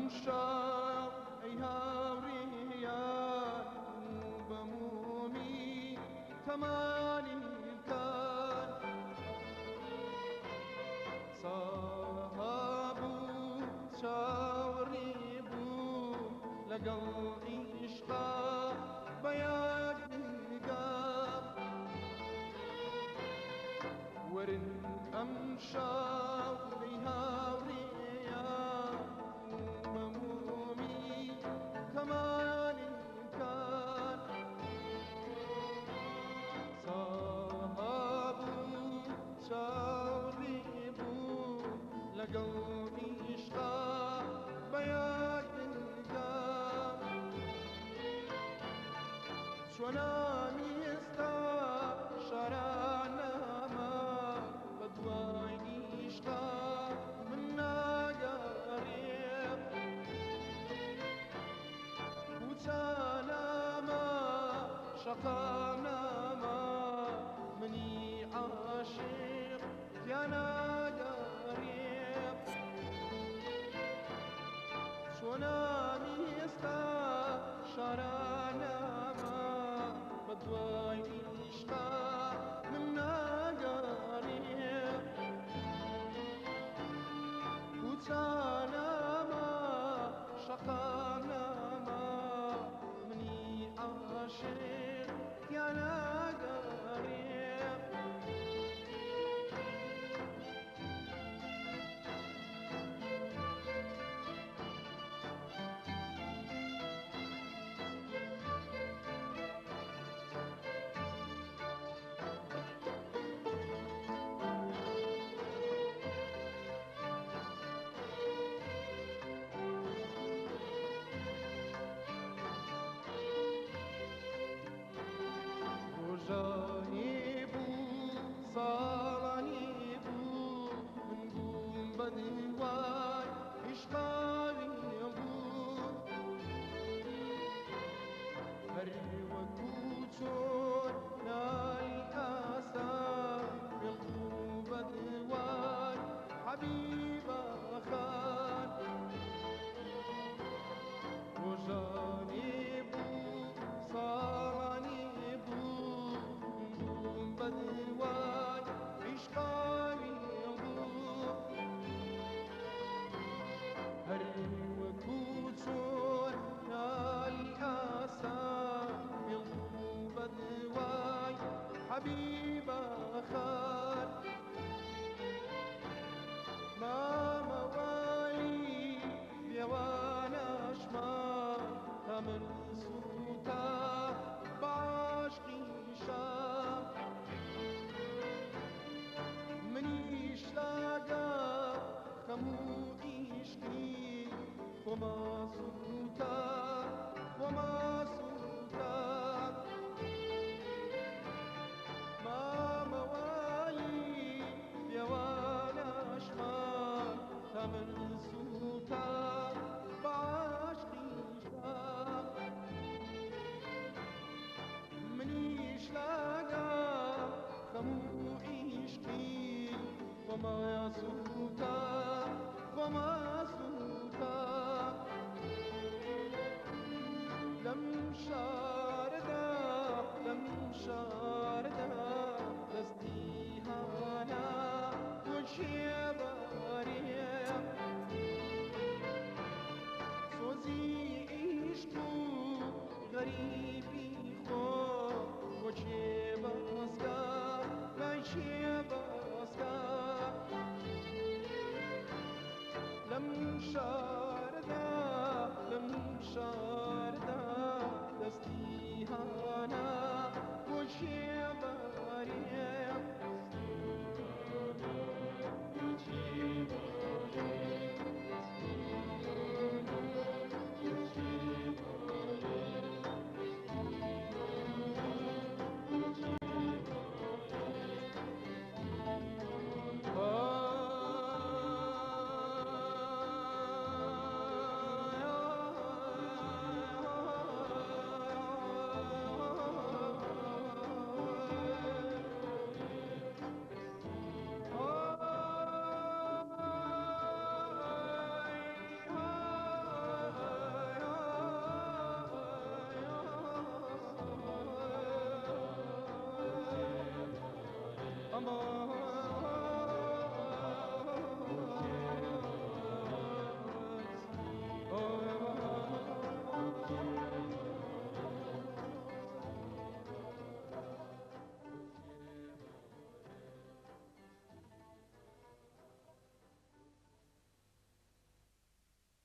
شاو ای هاوریان بمومی تمانی کن صاحبو چاوری بو لەگەڵ عیشقا بەیەک نگام ورن ئەم شاو ای هاوریان بمومی تمانی کن صاحبو چاوری بو لەگەڵ عیشقا بەیەک نگام چۆنامی ئێستا شارانەما بەدوای عیشقا من ناگەڕێم کوچانەما شەقامنەما منی عاشق تیا ناگەڕێم چۆنامی ئێستا شارانەما بەدوای عیشقا من ناگەڕێم کوچانەما شەقامنەما منی عاشق تیا ناگەڕێم ڕۆژانی بوو ساڵانی بوو من بووم بەدوای عیشقاوی بوو هەر وەکو چۆن نای ئاسان پێڵ بوو بەدوای حەبیبە خان ڕۆژانی بوو ساڵانی بدوای عشقاوی بوو هەر وەکو چۆن نالی ئاسان پێڵ بوو بەدوای حەبیبە خان مامەوەی بێوانەشمان تا من سووتە باشقی شام منیش لاگە هەموو عیشقی خۆما سووتە خۆما سووتە مامەوەی بێوانەشمان تا من سووتە باشقی شام منیش لاگە هەموو عیشقی خۆما سووتە خۆما سووتە لەم شاردا دەستی هانا گوشێ بەڕێم سۆزی عیشق و غەریبی خۆ وەچێ بەسکە لایشێ بەسکە لەم شاردا دەستی هانا گوشێ بەڕێم اما